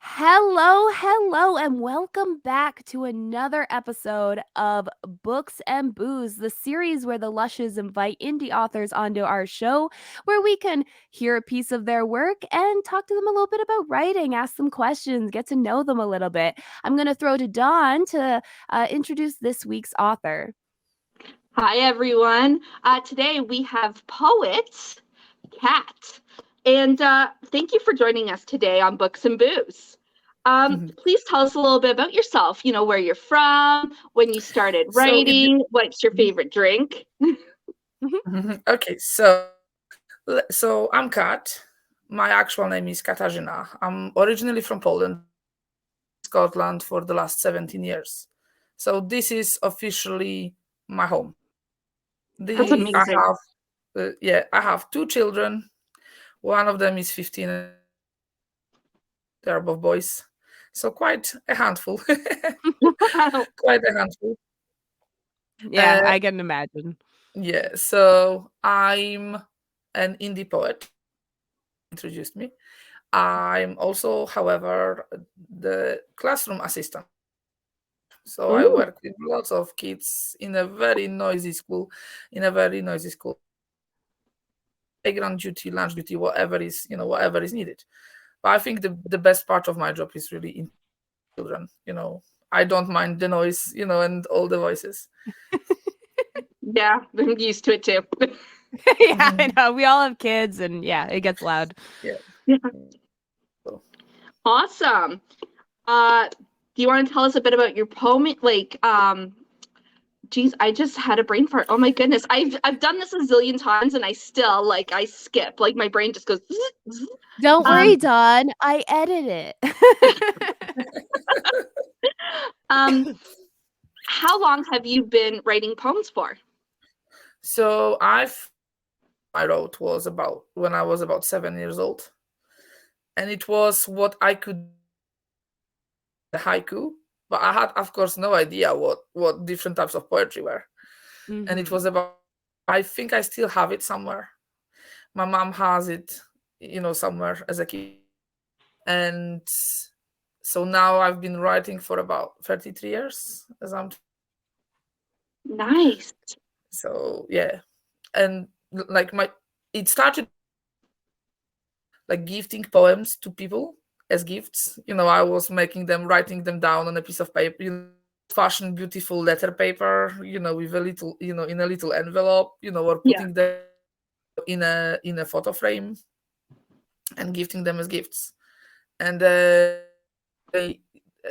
Hello, and welcome back to another episode of Books and Booze, the series where the Lushes invite indie authors onto our show where we can hear a piece of their work and talk to them a little bit about writing, ask them questions, get to know them a little bit. I'm going to throw to Dawn to introduce this week's author. Hi, everyone. Today we have poet Kat. And thank you for joining us today on Books and Booze. Please tell us a little bit about yourself, where you're from, when you started writing, what's your favorite drink? Okay, so I'm Kat. My actual name is Katarzyna. I'm originally from Poland, Scotland for the last 17 years. So this is officially my home. That's amazing. I have two children. One of them is 15. They're both boys. So quite a handful. Quite a handful. Yeah, I can imagine. Yeah, so I'm an indie poet. Introduced me. I'm also, however, the classroom assistant. So I work with lots of kids in a very noisy school, playground duty, lunch duty, whatever is needed. But I think the best part of my job is really in children. I don't mind the noise, and all the voices. Yeah, I'm used to it too. Yeah, I know. We all have kids, and yeah, it gets loud. Yeah. Awesome. Do you want to tell us a bit about your poem? Geez, I just had a brain fart. Oh my goodness. I've done this a zillion times and I still I skip. Like my brain just goes zzz, zzz. Don't worry, Dawn. I edit it. How long have you been writing poems for? So I wrote was about when I was about 7 years old. And it was what I could the haiku, but I had, of course, no idea what different types of poetry were. And it was about, I think I still have it somewhere. My mom has it, somewhere as a kid. And so now I've been writing for about 33 years as I'm. Nice. So yeah. And it started like gifting poems to people as gifts. I was writing them down on a piece of paper, fashioned beautiful letter paper, with a little, in a little envelope, or putting them in a photo frame and gifting them as gifts. And a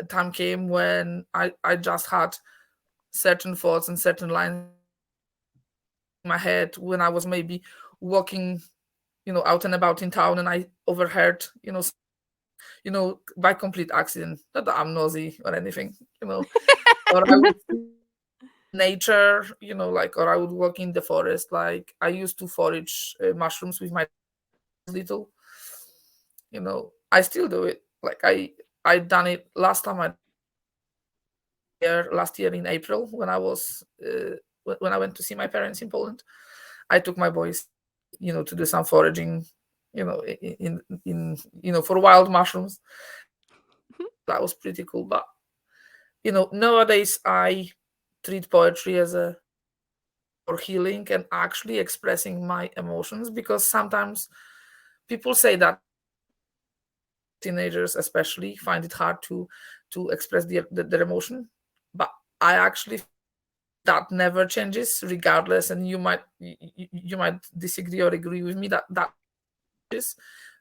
time came when I just had certain thoughts and certain lines in my head when I was maybe walking, out and about in town, and I overheard, by complete accident, not that I'm nosy or anything, or I would nature, or I would walk in the forest. Like I used to forage mushrooms with my little, I still do it. Like I done it last year in April when I was when I went to see my parents in Poland. I took my boys, to do some foraging, in for wild mushrooms. That was pretty cool. But nowadays I treat poetry as a for healing and actually expressing my emotions, because sometimes people say that teenagers especially find it hard to express their emotion, but I actually that never changes regardless, and you might disagree or agree with me that is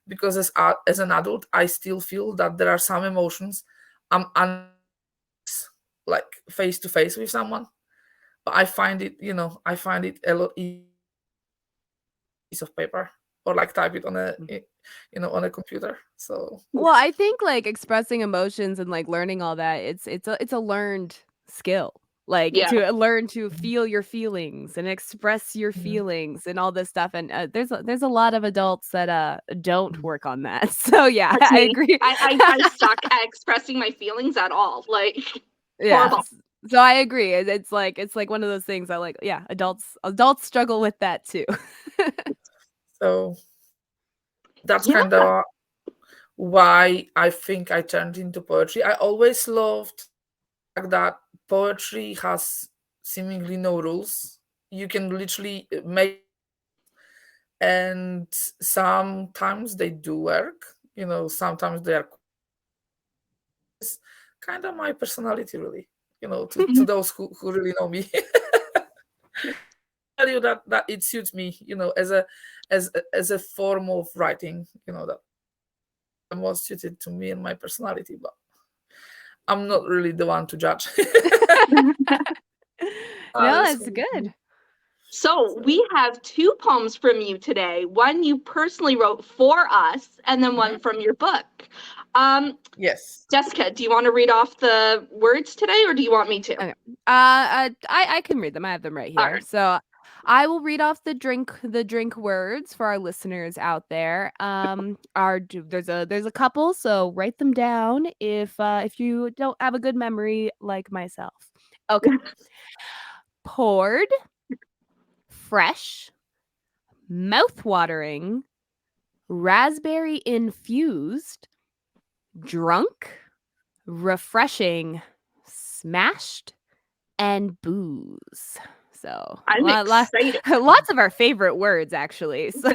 because as an adult I still feel that there are some emotions I'm like face to face with someone, but I find it a lot easier piece of paper or like type it on on a computer. So Well, I think, like, expressing emotions and, like, learning all that, it's a learned skill. Like, to learn to feel your feelings and express your feelings and all this stuff, and, there's a lot of adults that, don't work on that. So, yeah, That's I me. agree. I suck at expressing my feelings at all. Like, Yeah. horrible. So I agree. It's like one of those things that, like, yeah, adults struggle with that too. so that's kind of why I think I turned into poetry. I always loved the fact that poetry has seemingly no rules. You can literally make, and sometimes they do work. Sometimes they are kind of my personality, really. To those who really know me, tell you that it suits me. As a form of writing. That the most suited to me and my personality, but I'm not really the one to judge. No, That's it's good. So we have two poems from you today. One you personally wrote for us, and then one from your book. Yes. Jessica, do you want to read off the words today, or do you want me to? Okay. I can read them. I have them right All here. right. So I will read off the drink words for our listeners out there. There's a couple, so write them down if you don't have a good memory like myself. Okay. Poured, fresh, mouth-watering, raspberry infused, drunk, refreshing, smashed, and booze. So I'm excited. lots of our favorite words, actually. So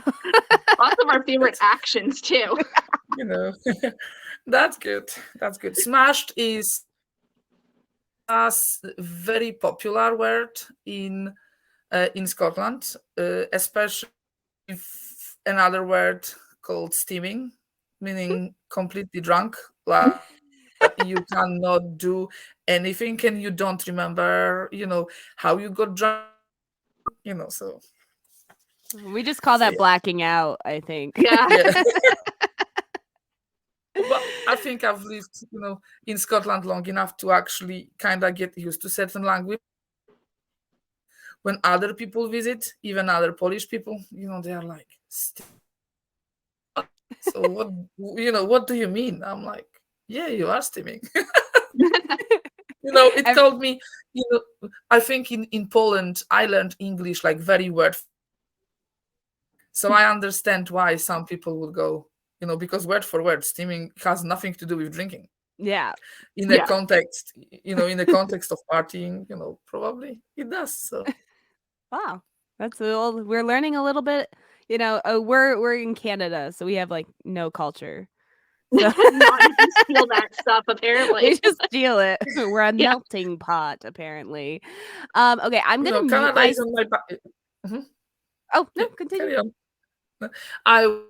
Lots of our favorite actions too. you know that's good. That's good. Smashed is a very popular word in Scotland, especially with another word called steaming, meaning completely drunk, like you cannot do anything and you don't remember how you got drunk. So we just call that yeah. blacking out, I think. Yeah. Yeah. But I think I've lived, in Scotland long enough to actually kind of get used to certain language. When other people visit, even other Polish people, they are like, so what do you mean? I'm like, yeah, you are steaming. It Ev- called me, I think in Poland, I learned English like very word. So I understand why some people would go, because word for word, steaming has nothing to do with drinking. yeah. In the Yeah. context, in the context of partying, probably it does. So Wow. We're learning a little bit, we're in Canada, so we have like no culture. So Not even steal that stuff, we apparently. just steal it. We're a Yeah. melting pot, apparently. Okay, I'm gonna mute Canada my. is on my Oh no, yeah, continue. carry on. I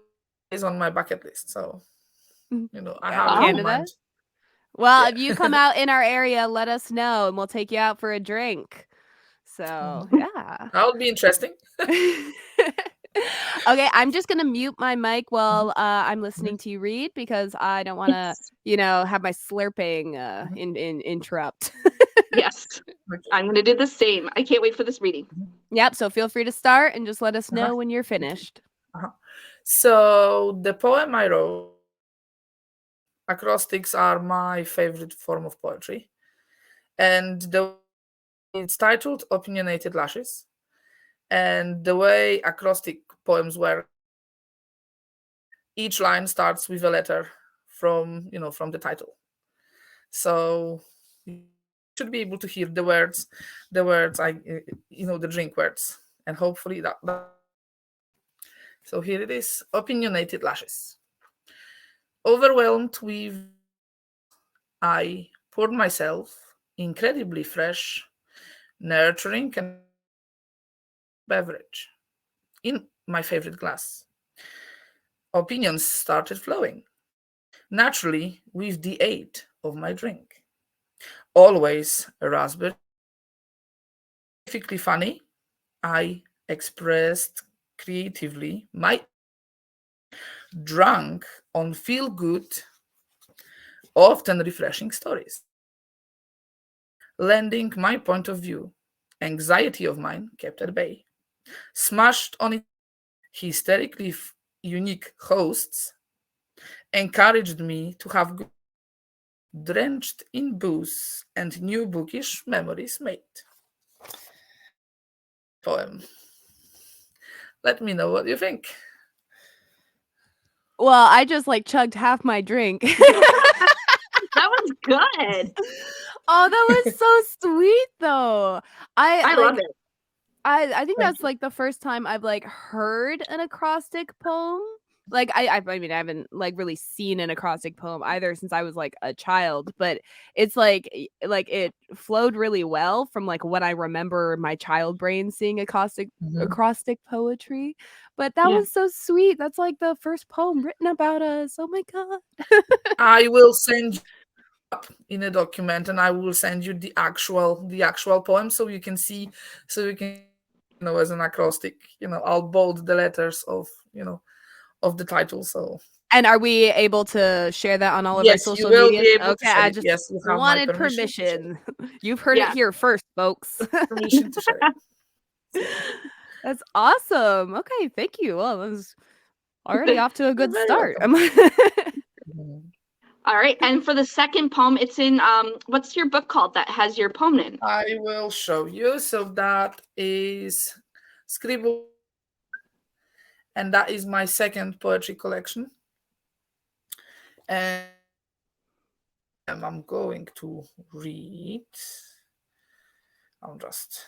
is on my bucket list, so I have it in Canada. mind. Well, Yeah. if you come out in our area, let us know and we'll take you out for a drink. So, Mhm. yeah. That would be interesting. Okay, I'm just gonna mute my mic while Mhm, I'm mhm, listening to you read because I don't want to, Yes. have my slurping mhm. in interrupt. Yes. Okay. I'm going to do the same. I can't wait for this reading. Mhm. Yep. So feel free to start and just let us Uh-huh. know when you're Okay. finished. Uh-huh. So the poem I wrote, acrostics are my favorite form of poetry, and it's titled "Opinionated Lushes." And the way acrostic poems work, each line starts with a letter from the title. So you should be able to hear the words the drink words, and hopefully that. So here it is: opinionated lashes. Overwhelmed with, I poured myself incredibly fresh, nurturing and beverage in my favorite glass. Opinions started flowing naturally with the aid of my drink. Always a raspberry. Specifically funny, I expressed creatively my drunk on feel good, often refreshing stories, lending my point of view. Anxiety of mine kept at bay. Smashed on its hysterically unique hosts, encouraged me to have drenched in booze and new bookish memories made. Poem. Let me know what you think. Well, I just like chugged half my drink. That was good. Oh, that was so sweet though. I I love like it. I think Thank that's you. like the first time I've like heard an acrostic poem. Like I mean I haven't like really seen an acrostic poem either since I was like a child, but it's like like it flowed really well from like what I remember my child brain seeing Mhm. acrostic poetry. But that Yeah. was so sweet. That's like the first poem written about us. Oh my god. I will send you up in a document, and I will send you the actual poem, so you can see, so you can, as an acrostic. I'll bold the letters of the title. So And are we able to share that on all of our yes, you social will medias? be able to Okay, share I it. just Yes, you have my wanted permission to share it. permission. You've heard it Yeah. here first, folks. Permission to share it. So That's awesome. Okay, thank you. Well, it was already off to a you're good very start. welcome. Mhm. All right. And for the second poem, it's in what's your book called that has your poem in? I will show you. So that is Scribble, and that is my second poetry collection. And I'm going to read. I'll just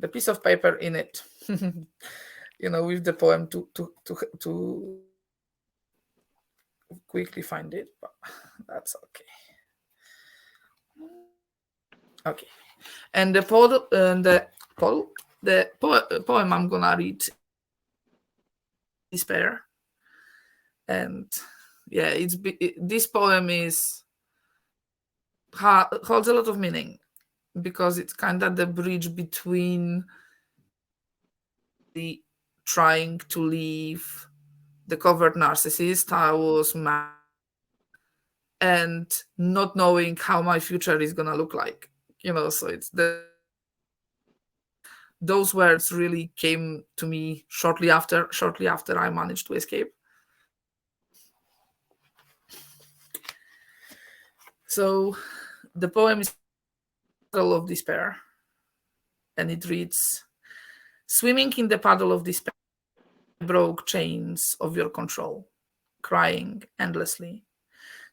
the piece of paper in it, with the poem to quickly find it, but that's okay. Okay, and the poem I'm gonna read, Despair, and yeah, this poem holds a lot of meaning because it's kind of the bridge between the trying to leave the covert narcissist I was and not knowing how my future is gonna look like. So it's those words really came to me shortly after I managed to escape. So the poem is Puddle of Despair, and it reads: Swimming in the puddle of despair, I broke chains of your control, crying endlessly.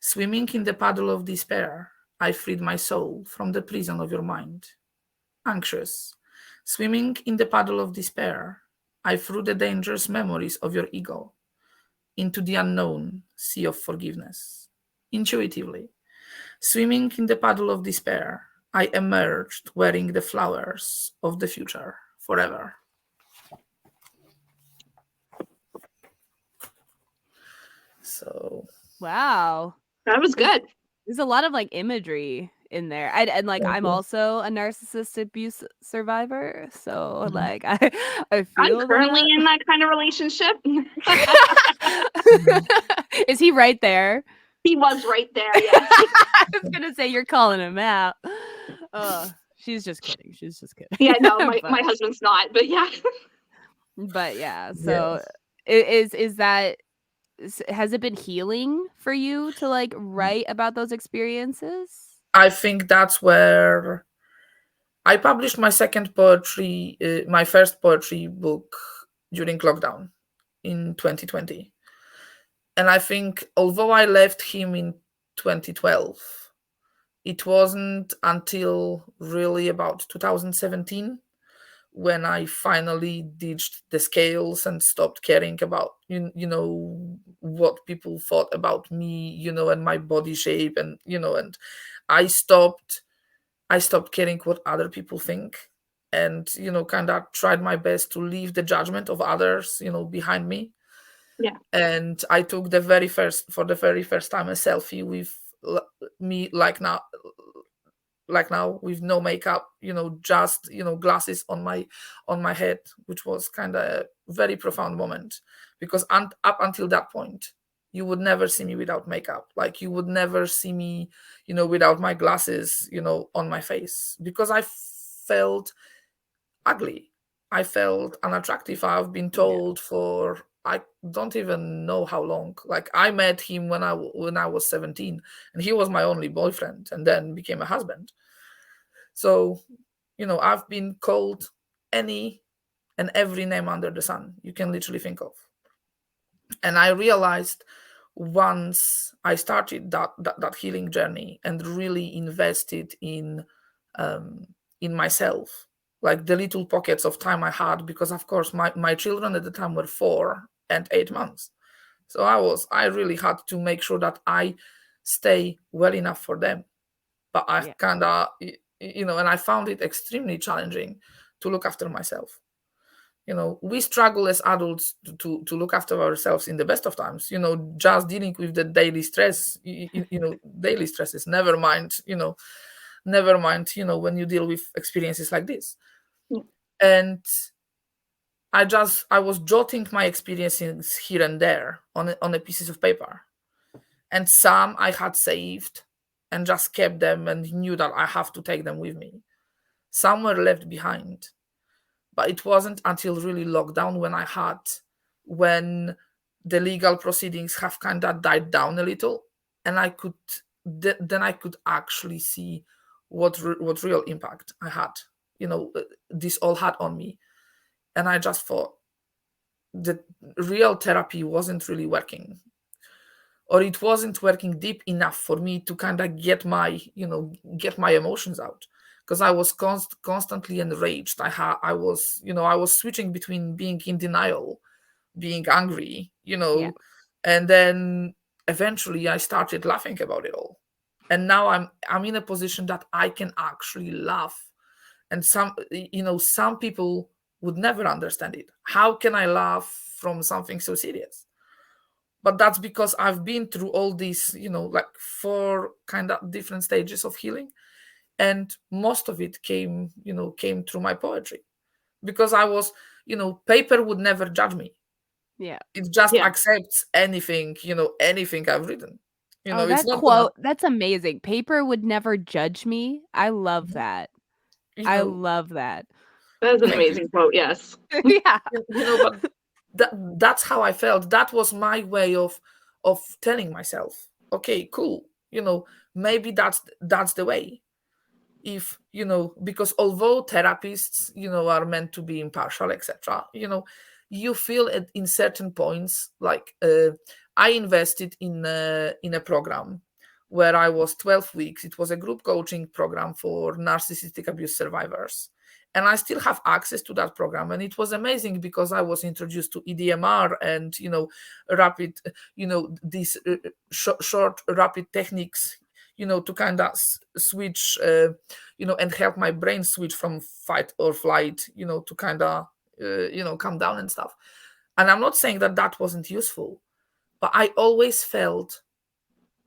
Swimming in the puddle of despair, I freed my soul from the prison of your mind. Anxious, swimming in the puddle of despair, I threw the dangerous memories of your ego into the unknown sea of forgiveness. Intuitively, swimming in the puddle of despair, I emerged wearing the flowers of the future forever. So, Wow. That was There's good. there's a lot of like imagery in there. And like thank I'm you. also a narcissist abuse survivor, so Mhm. like I I'm feel currently that. in that kind of relationship. Mhm. Is he right there? He was right there, yes. I was gonna say you're calling him out. Oh, she's just kidding. She's just Yeah, kidding. no, my husband's not, but yeah. But yeah, Yeah. so is that has it been healing for you to like write about those experiences? I think that's where I published my first poetry book during lockdown in 2020. And I think although I left him in 2012, it wasn't until really about 2017 when I finally ditched the scales and stopped caring about what people thought about me, and my body shape, and I stopped I stopped caring what other people think, and kind of tried my best to leave the judgment of others behind me. Yeah. And I took the very first time a selfie with me, like now with no makeup, just glasses on my head, which was kind of a very profound moment, because up until that point you would never see me without makeup, like you would never see me without my glasses on my face, because I felt ugly. I felt unattractive. I've been Yeah. told for I don't even know how long. Like I met him when I was 17, and he was my only boyfriend, and then became a husband. So, I've been called any and every name under the sun you can literally think of. And I realized once I started that healing journey and really invested in myself, like the little pockets of time I had, because of course my children at the time were 4 and 8 months. So I really had to make sure that I stay well enough for them. But I Yeah. kind of, and I found it extremely challenging to look after myself. We struggle as adults to look after ourselves in the best of times, just dealing with the daily stress, daily stresses, never mind when you deal with experiences like this. Yeah. And I was jotting my experiences here and there on a pieces of paper, and some I had saved and just kept them and knew that I have to take them with me. Some were left behind. But it wasn't until really lockdown when the legal proceedings have kind of died down a little, and then I could actually see what real impact I had, this all had on me. And I just thought the real therapy wasn't really working, or it wasn't working deep enough for me to kind of get my emotions out, because I was constantly enraged. I was switching between being in denial, being angry, Yeah. and then eventually I started laughing about it all. And now I'm in a position that I can actually laugh. And some people would never understand it. How can I laugh from something so serious? But that's because I've been through all these, like 4 kind of different stages of healing, and most of it came through my poetry, because paper would never judge me. Yeah. It just Yeah. accepts anything I've written. Oh, It's that not gonna, quote, that's amazing. Paper would never judge me. I love that. you I know, love that. That is an thank you. amazing quote. Yes. Yeah. But that's how I felt. That was my way of telling myself, okay, cool. Maybe that's the way. If because although therapists are meant to be impartial, etc., you feel it in certain points. Like I invested in a program where I was 12 weeks. It was a group coaching program for narcissistic abuse survivors, and I still have access to that program. And it was amazing because I was introduced to EDMR and rapid, these short rapid techniques, to kind of switch, and help my brain switch from fight or flight, to kind of, calm down and stuff. And I'm not saying that wasn't useful, but I always felt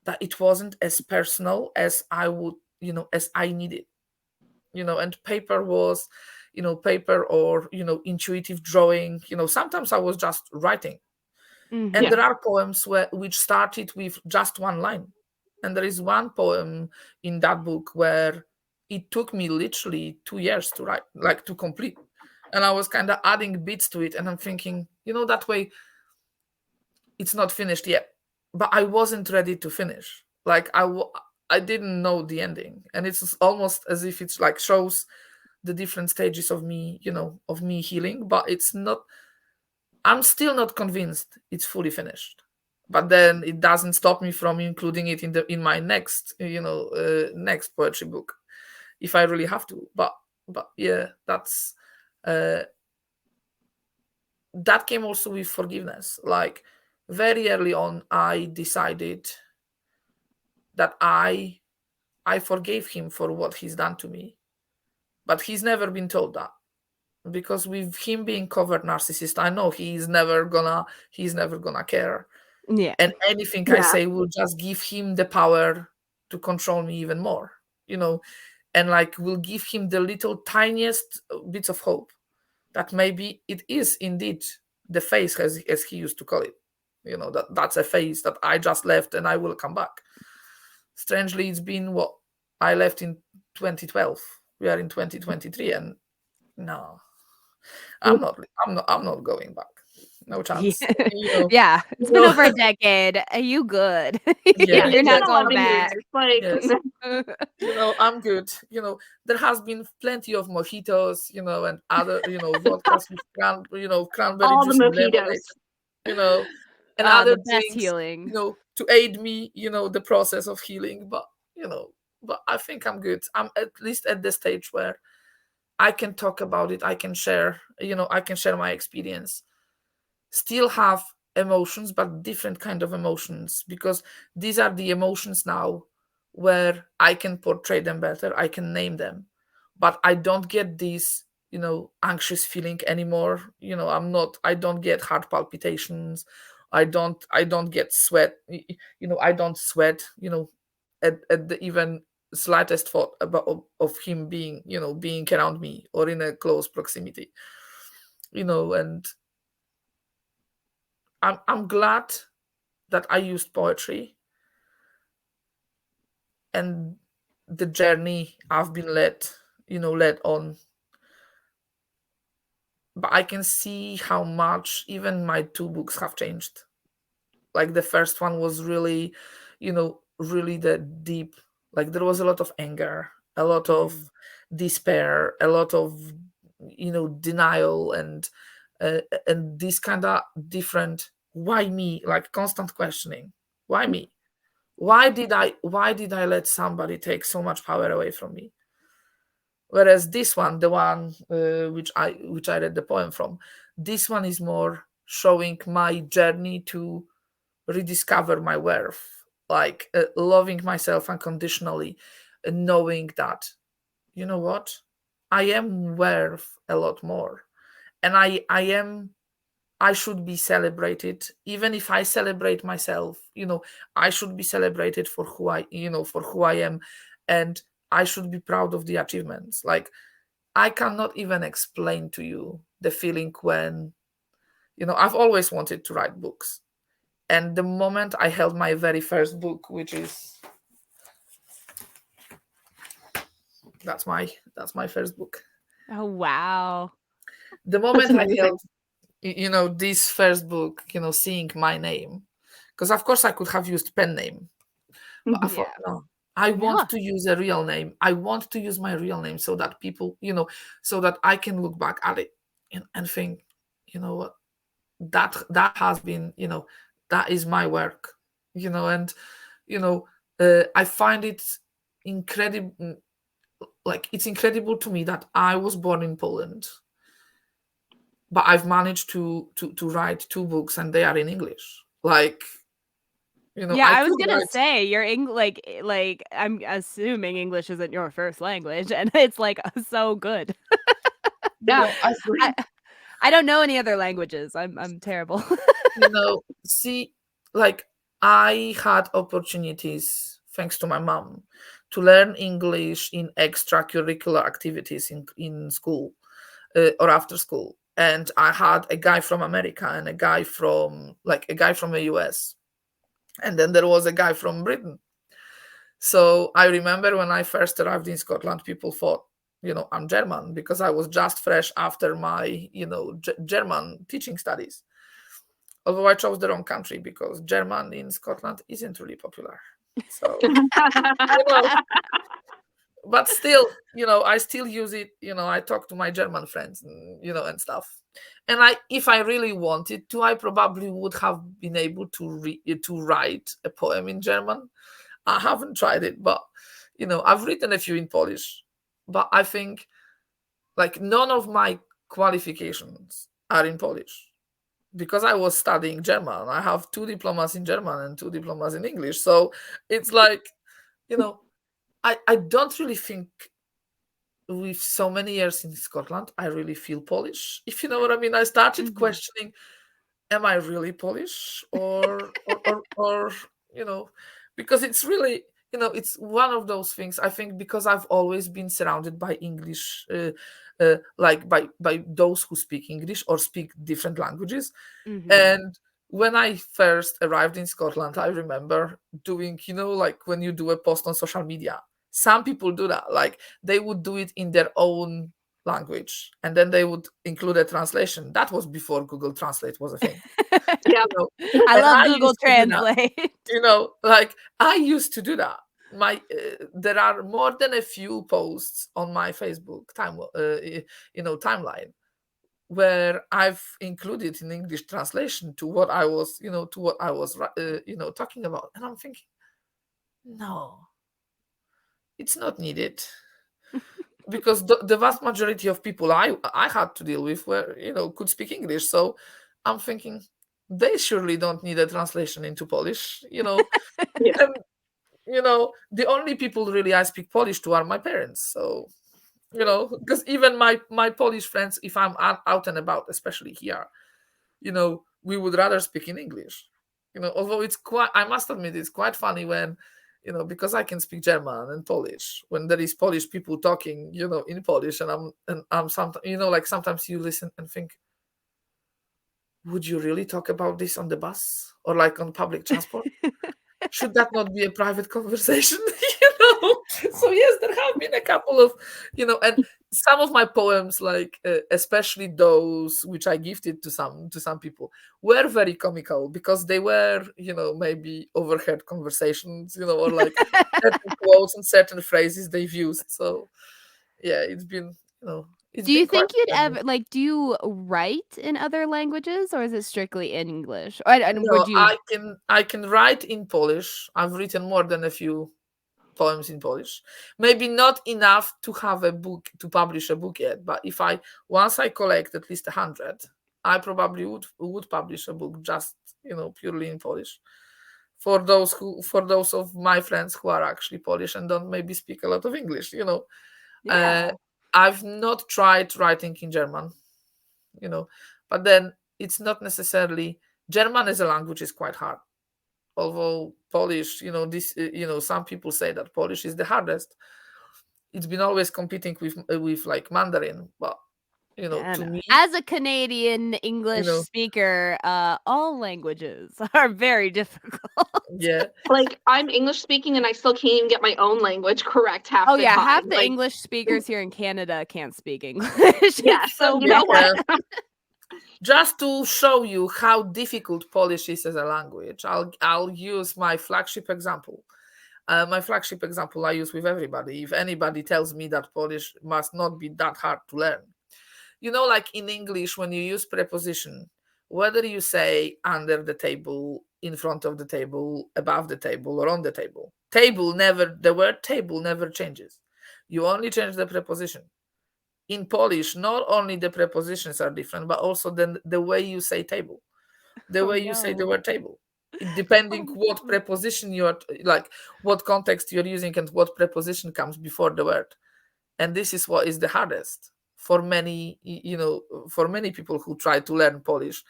that it wasn't as personal as I would, as I needed, and paper was, paper or, intuitive drawing, sometimes I was just writing. And Mhm. Yeah. there are poems which started with just one line. And there is one poem in that book where it took me literally 2 years to write, like to complete. And I was kind of adding bits to it. And I'm thinking, that way it's not finished yet. But I wasn't ready to finish. Like I didn't know the ending. And it's almost as if it's like shows the different stages of me, of me healing. But it's not, I'm still not convinced it's fully finished. But then it doesn't stop me from including it in my next next poetry book if I really have to. But yeah, uh, that came also with forgiveness. Like very early on, I decided that I forgave him for what he's done to me. But he's never been told that, because with him being covert narcissist, I know he's never gonna care. Yeah. And anything I Yeah. say will just give him the power to control me even more, and like will give him the little tiniest bits of hope that maybe it is indeed the phase, as he used to call it, that's a phase that I just left and I will come back. Strangely, it's been what I left in 2012. We are in 2023, and no, I'm not going back. No Yeah. chance. Yeah. You It's been know, over a decade. Are you good? yeah, Yeah. You're It's been not exactly. going 11 back. years. Like, Yes. I'm good. There has been plenty of mojitos, and other, vodkas with cranberry all the juice and lemonade, mojitos. you know. and Ah, other the best drinks, healing. to aid me, the process of healing. But I think I'm good. I'm at least at the stage where I can talk about it. I can share my experience. Still have emotions, but different kind of emotions, because these are the emotions now where I can portray them better. I can name them, but I don't get this, anxious feeling anymore. I don't get heart palpitations. I don't get sweat. I don't sweat, at the even slightest thought of him being around me or in a close proximity. And I'm glad that I used poetry and the journey I've been led on. But I can see how much even my two books have changed. Like the first one was really the deep. Like there was a lot of anger, a lot of Mhm. despair, a lot of denial, uh, and this kind of different. Why me? Like constant questioning. Why me? Why did I let somebody take so much power away from me? Whereas this one, the one which I read the poem from, this one is more showing my journey to rediscover my worth, like loving myself unconditionally, and knowing that, you know what, I am worth a lot more, and I should be celebrated. Even if I celebrate myself, I should be celebrated for who I am, and I should be proud of the achievements. Like I cannot even explain to you the feeling when, I've always wanted to write books. And the moment I held my very first book, which is that's my first book. Oh, wow. The That's moment I amazing. held, this first book, seeing my name, because of course I could have used pen name. But I Mhm. thought, Yeah. no, I Yeah. want to use a real name. I want to use my real name so that people, so that I can look back at it and think, what, that has been, that is my work, and you know, I find it incredible. Like it's incredible to me that I was born in Poland, but I've managed to write two books and they are in English. Like, Yeah, I I was could gonna write. say your like I'm assuming English isn't your first language, and it's like so good. Yeah, I I I don't know any other languages. I'm terrible. see, like I had opportunities thanks to my mom to learn English in extracurricular activities in school, or after school. And I had a guy from America and a guy from the US, and then there was a guy from Britain. So I remember when I first arrived in Scotland, people thought, I'm German, because I was just fresh after my, German teaching studies. Although I chose the wrong country because German in Scotland isn't really popular. So, you know, but still, I still use it. I talk to my German friends, and stuff. And if I really wanted to, I probably would have been able to write a poem in German. I haven't tried it, but I've written a few in Polish. But I think like none of my qualifications are in Polish because I was studying German. I have two diplomas in German and two diplomas in English. So it's like, you know, I don't really think with so many years in Scotland, I really feel Polish. If you know what I mean. I started Mhm. questioning, am I really Polish or you know, because it's really, it's one of those things. I think because I've always been surrounded by English, like by those who speak English or speak different languages. Mhm. And when I first arrived in Scotland, I remember doing, like when you do a post on social media, some people do that. Like they would do it in their own language and then they would include a translation. That was before Google Translate was a thing. yeah. You know, I and love I Google used to do that. Translate. Like I used to do that. There are more than a few posts on my Facebook timeline where I've included in English translation to what I was, talking about. And I'm thinking, no, it's not needed. Because the vast majority of people I had to deal with were, could speak English. So I'm thinking they surely don't need a translation into Polish, Yeah. and the only people really I speak Polish to are my parents. So, because even my Polish friends, if I'm out and about, especially here, we would rather speak in English. Although it's quite, I must admit, it's quite funny when, because I can speak German and Polish, when there is Polish people talking, in Polish, and I'm sometimes, like sometimes you listen and think, would you really talk about this on the bus or like on public transport? Should that not be a private conversation? So yes, there have been a couple of, and some of my poems, like especially those which I gifted to some people, were very comical because they were, maybe overheard conversations, or like certain quotes and certain phrases they've used. So yeah, it's Do you been quite think you'd funny. ever like, do you write in other languages, or is it strictly in English? Or and No, would you I can write in Polish. I've written more than a few poems in Polish. Maybe not enough to have a book, to publish a book yet, but if I once I collect at least 100, I probably would publish a book just, purely in Polish. For those of my friends who are actually Polish and don't maybe speak a lot of English. Uh, Yeah. I've not tried writing in German, you know, but then it's not necessarily German as a language is quite hard. Although Polish, some people say that Polish is the hardest. It's been always competing with like Mandarin, but I to know. me, As a Canadian you English know, speaker, all languages are very difficult. yeah, Like I'm English speaking and I still can't even get my own language correct half Oh, the yeah, half time. the Like, English speakers here in Canada can't speak English. yeah, It's so so you know bad. what? yeah. Just to show you how difficult Polish is as a language, I'll use my flagship example. My flagship example I use with everybody. If anybody tells me that Polish must not be that hard to learn, like in English, when you use preposition, whether you say under the table, in front of the table, above the table, or on the table, the word table never changes. You only change the preposition. In Polish, not only the prepositions are different, but also the way you say table, the Oh, way you say the no. word table. Depending Oh, what no. preposition you're like, what context you're using, and what preposition comes before the word. And this is what is the hardest for many, for many people who try to learn Polish.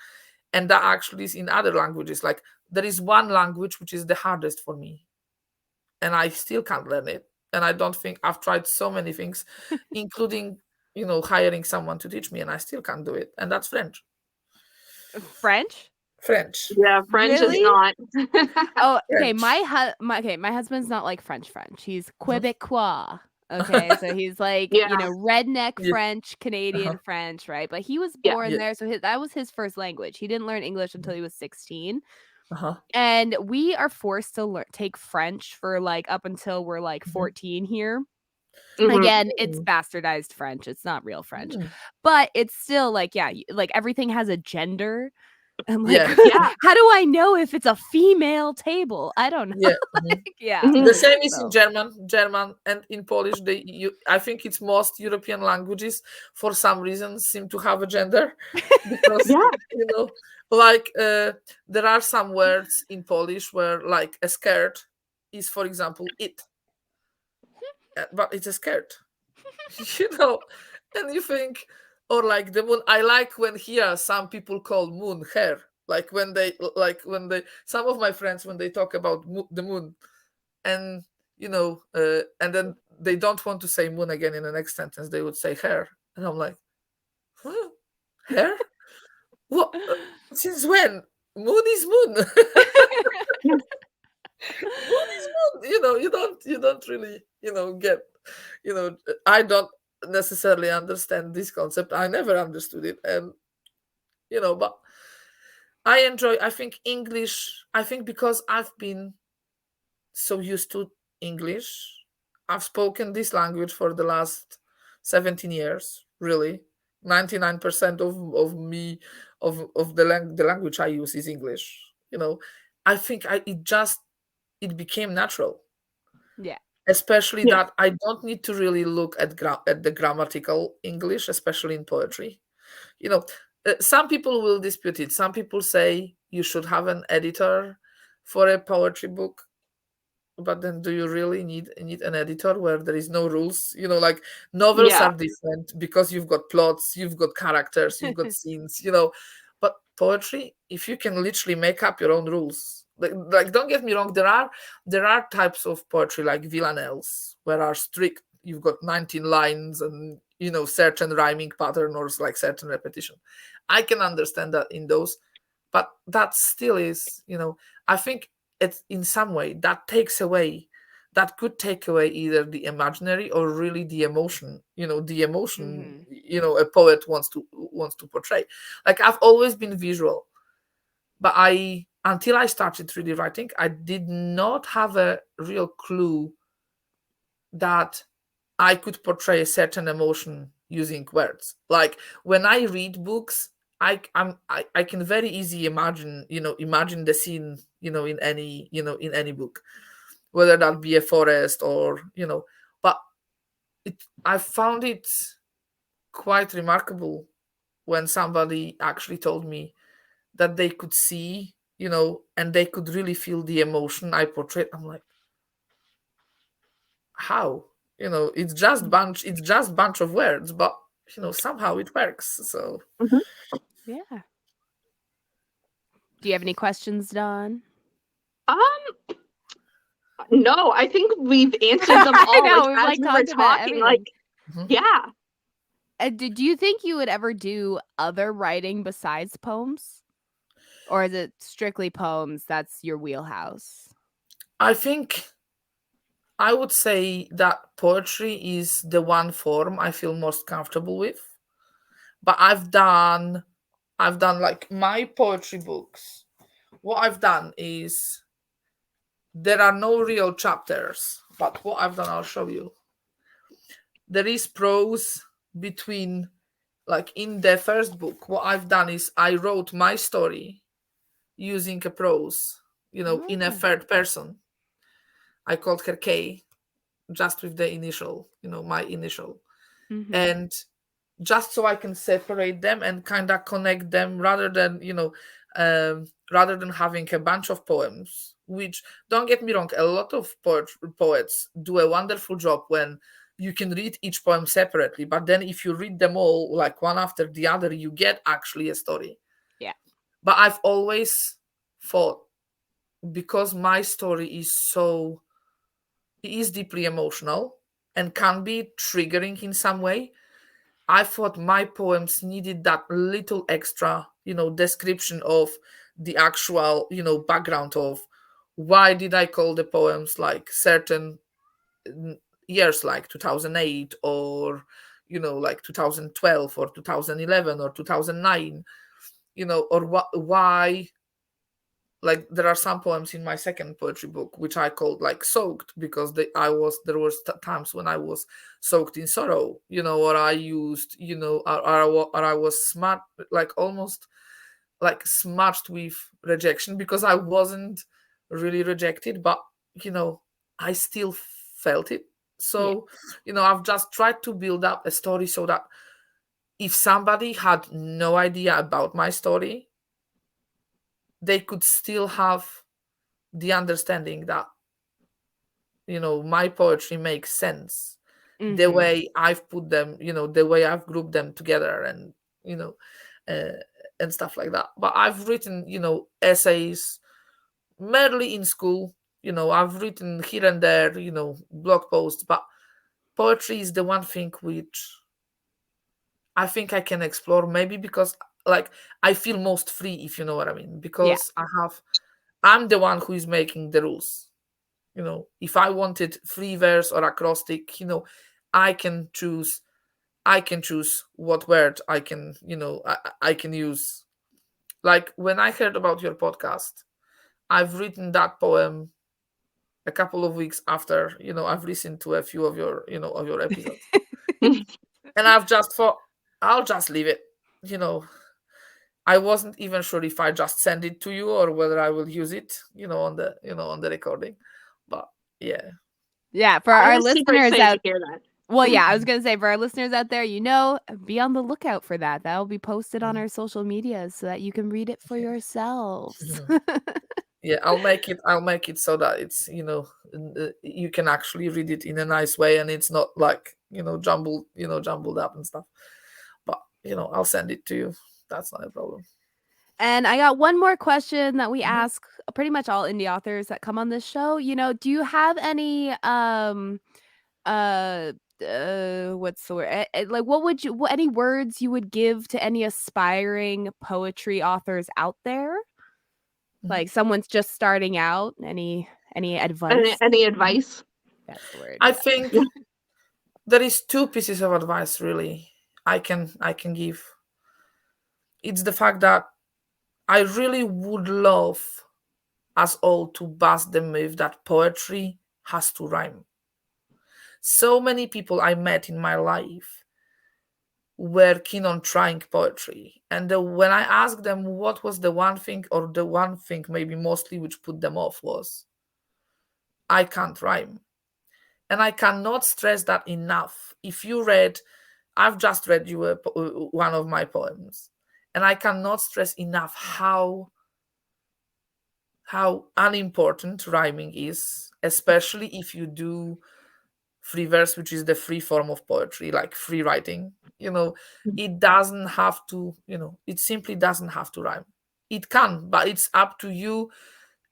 And that actually is in other languages. Like there is one language which is the hardest for me, and I still can't learn it. And I don't think I've tried so many things, including hiring someone to teach me, and I still can't do it. And that's French. French? French. Yeah, French is Really? not. Oh, okay, French. my husband's not like French. He's Mhm. Quebecois. Okay, so he's like, Yeah, redneck Yeah. French, Uh-huh. Canadian French, right? But he was yeah. born Yeah. there, so that was his first language. He didn't learn English until he was 16. Uh-huh. And we are forced to take French for like up until we're like Mhm. 14 here. Mhm. Again, it's Mm. bastardized French. It's not real French. Mm. But it's still like, yeah, like everything has a gender. I'm like, Yeah. Yeah. how do I know if it's a female table? I don't know. Yeah. Mhm. Yeah. The Mhm. same is in So German, and in Polish. I think it's most European languages for some reason seem to have a gender, because Yeah. like there are some words in Polish where like a skirt is, for example, it, but it's a skirt, you know, and you think, or like the moon. I like when here some people call moon hair, like when they some of my friends when they talk about the moon, and and then they don't want to say moon again in the next sentence, they would say hair, and I'm like, huh? Hair? What? Since when? Moon is moon. Moon is moon. You don't really get, I don't necessarily understand this concept. I never understood it, and but I think English, I think because I've been so used to English. I've spoken this language for the last 17 years, really. 99% of me, of the language I use is English. I think it became natural, Yeah. especially Yeah. that I don't need to really look at the grammatical English, especially in poetry. you know some people will dispute it. Some people say you should have an editor for a poetry book, but then do you really need an editor where there is no rules? Like, novels Yeah. are different because you've got plots, you've got characters, you've got scenes. But poetry, if you can literally make up your own rules, like, don't get me wrong, there are types of poetry like villanelles where are strict. You've got 19 lines and certain rhyming pattern or like certain repetition. I can understand that in those, but that still is, I think it's in some way that could take away either the imaginary or really the emotion, Mhm. a poet wants to portray. Like, I've always been visual, but until I started really writing, I did not have a real clue that I could portray a certain emotion using words. Like, when I read books, I can very easily imagine the scene, in any book, whether that be a forest or, but I found it quite remarkable when somebody actually told me that they could see, and they could really feel the emotion I portrayed. I'm like, how? It's just bunch of words, but somehow it works. So Mhm. Yeah. Do you have any questions, Don? Um, no, I think we've answered them I all, like, know, we've, as like, we were talked about talking, like, everything. mhm. yeah. Did you think you would ever do other writing besides poems? Or is it strictly poems that's your wheelhouse? I think I would say that poetry is the one form I feel most comfortable with. But I've done like my poetry books. What I've done is there are no real chapters, but what I've done, I'll show you. There is prose between, like, in the first book, what I've done is I wrote my story using a prose, in a Oh. third person. I called her K, just with the initial, my initial. Mhm. And just so I can separate them and kind of connect them, rather than having a bunch of poems, which, don't get me wrong, a lot of poets do a wonderful job when you can read each poem separately, but then if you read them all like one after the other, you get actually a story. Yeah. But I've always thought, because my story is deeply emotional and can be triggering in some way, I thought my poems needed that little extra, description of the actual, background of why did I call the poems like certain years, like 2008, or, like 2012 or 2011 or 2009, or why, like, there are some poems in my second poetry book which I called like soaked, because there was times when I was soaked in sorrow, or I used, or I was smart, like almost like smashed with rejection, because I wasn't really rejected, but you know I still felt it. Yeah. So, I've just tried to build up a story so that if somebody had no idea about my story, they could still have the understanding that, my poetry makes sense, the Mhm. way I've put them, the way I've grouped them together, and you know uh, and stuff like that. But I've written, essays merely in school. I've written here and there, blog posts, but poetry is the one thing which I think I can explore, maybe because, like, I feel most free, if you know what I mean, Yeah. because I'm the one who is making the rules. If I wanted free verse or acrostic, I can choose. I can choose what word I can use. Like, when I heard about your podcast, I've written that poem a couple of weeks after, I've listened to a few of your episodes, and I've just thought, I'll just leave it. You know, I wasn't even sure if I just send it to you or whether I will use it, on the recording. But yeah. Yeah, for I our was super listeners excited out. to hear that. Well, yeah, I was gonna say for our listeners out there, be on the lookout for that. That will be posted on our social medias so that you can read it for yourselves. Yeah, I'll make it so that it's, you can actually read it in a nice way and it's not like, jumbled up and stuff. But, I'll send it to you. That's not a problem. And I got one more question that we Mhm. ask pretty much all indie authors that come on this show. Do you have any uh what's the word? Like any words you would give to any aspiring poetry authors out there? Mhm. Like someone's just starting out, any advice? Any advice? That's the word. I Yeah. think there is two pieces of advice really I can give. It's the fact that I really would love us all to bust the myth that poetry has to rhyme. So many people I met in my life were keen on trying poetry. And when I asked them what was the one thing, or the one thing maybe mostly which put them off, was I can't rhyme. And I cannot stress that enough. If you read, I've just read you one of my poems, and I cannot stress enough how unimportant rhyming is, especially if you do free verse, which is the free form of poetry, like free writing. It doesn't have to, it simply doesn't have to rhyme. It can, but it's up to you,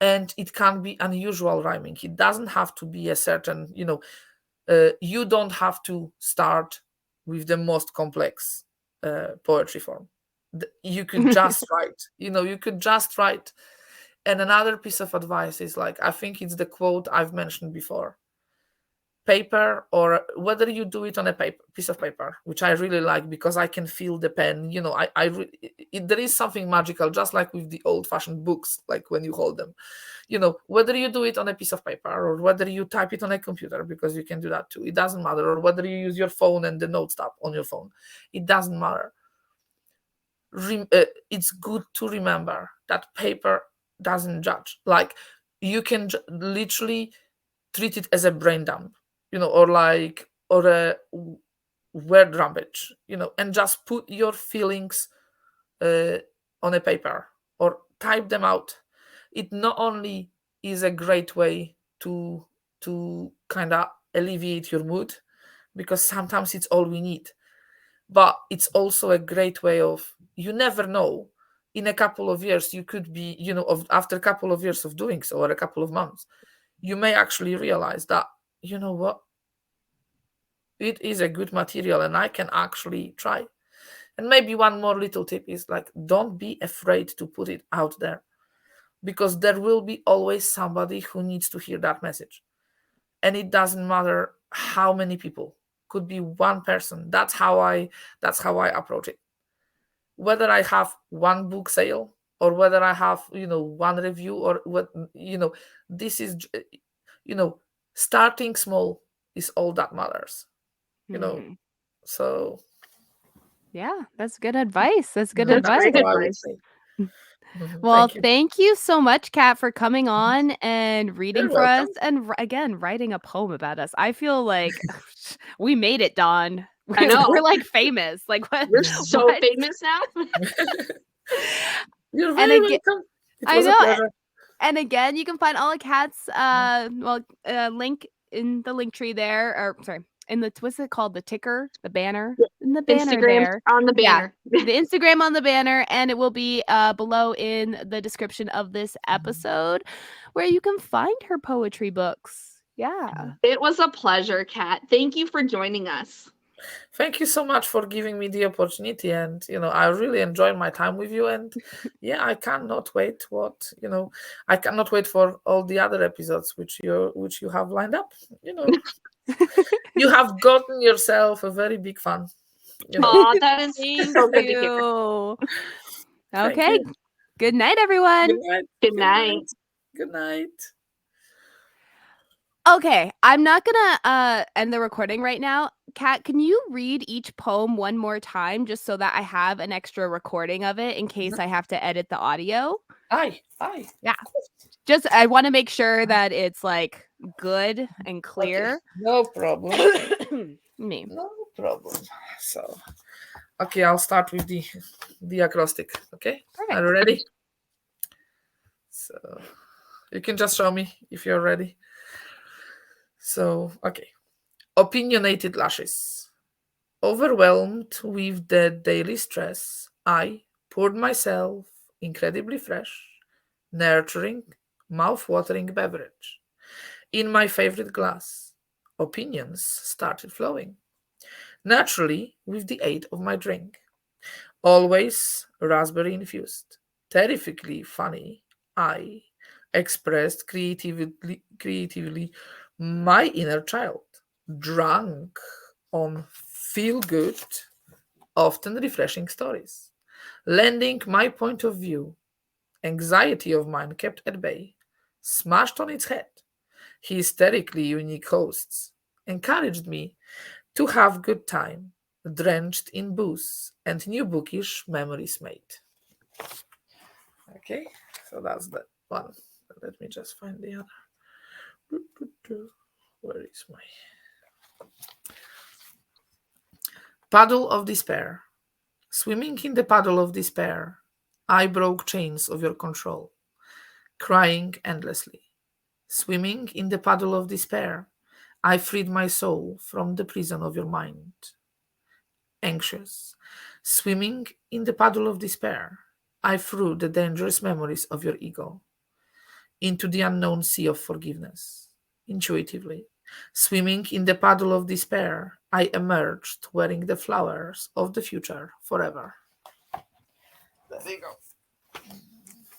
and it can be unusual rhyming. It doesn't have to be a certain, you don't have to start with the most complex poetry form. You could just write, you could just write. And another piece of advice is, like, I think it's the quote I've mentioned before: paper, or whether you do it on a piece of paper, which I really like because I can feel the pen. There is something magical, just like with the old-fashioned books, like when you hold them. Whether you do it on a piece of paper or whether you type it on a computer, because you can do that too, it doesn't matter. Or whether you use your phone and the notes app on your phone, it doesn't matter. It's good to remember that paper doesn't judge. Like, you can literally treat it as a brain dump, or a word rampage, and just put your feelings uh, on a paper or type them out. It not only is a great way to kind of alleviate your mood, because sometimes it's all we need, but it's also a great way of, you never know, in a couple of years you could be, after a couple of years of doing so, or a couple of months, you may actually realize that, you know what, it is a good material and I can actually try. And maybe one more little tip is, like, don't be afraid to put it out there, because there will be always somebody who needs to hear that message. And it doesn't matter how many people, could be one person. That's how I approach it. Whether I have one book sale, or whether I have, one review, or what, this is, you know starting small is all that matters, you know Mhm. so Yeah, that's good advice. That's good That's that's advice. great what I would advice. say. Well, Thank you. thank you so much, Kat, for coming on and reading You're for us welcome. and again writing a poem about us. I feel like we made it, Dawn. I We're know. like famous. Like what? We're so What? famous now. You're And very again, welcome. It I was a know. pleasure. And again, you can find all of Kat's link in the link tree there, or sorry, in the what's it called? The ticker, the banner, Yeah. in the banner Instagram's there. on the Yeah. banner. The Instagram on the banner, and it will be below in the description of this episode where you can find her poetry books. Yeah. It was a pleasure, Kat. Thank you for joining us. Thank you so much for giving me the opportunity, and I really enjoyed my time with you. And yeah, I cannot wait for all the other episodes which you have lined up. You have gotten yourself a very big fan. Aw, that is Thank so good to hear. you. Thank Okay. you. Good night, everyone. Good night. Good Good night. night. Good night. Okay, I'm not gonna end the recording right now. Kat, can you read each poem one more time just so that I have an extra recording of it in case I have to edit the audio? Aye. Yeah. Of course. Just I want to make sure that it's like good and clear. Okay, no problem. Me. No problem. So, okay, I'll start with the acrostic. Okay, Perfect. are you ready? So you can just show me if you're ready. So, okay. Opinionated lushes. Overwhelmed with the daily stress, I poured myself incredibly fresh, nurturing, mouth-watering beverage. In my favorite glass, opinions started flowing, naturally with the aid of my drink. Always raspberry infused. Terrifically funny, I expressed creatively my inner child, drunk on feel good, often refreshing stories, lending my point of view, anxiety of mine kept at bay, smashed on its head. Hysterically unique hosts encouraged me to have good time, drenched in booze and new bookish memories made. Okay, so that's that one. Let me just find the other. Where is my puddle of despair? Swimming in the puddle of despair, I broke chains of your control, crying endlessly. Swimming in the puddle of despair, I freed my soul from the prison of your mind. Anxious, swimming in the puddle of despair, I threw the dangerous memories of your ego into the unknown sea of forgiveness. Intuitively, swimming in the puddle of despair, I emerged wearing the flowers of the future forever. There you go.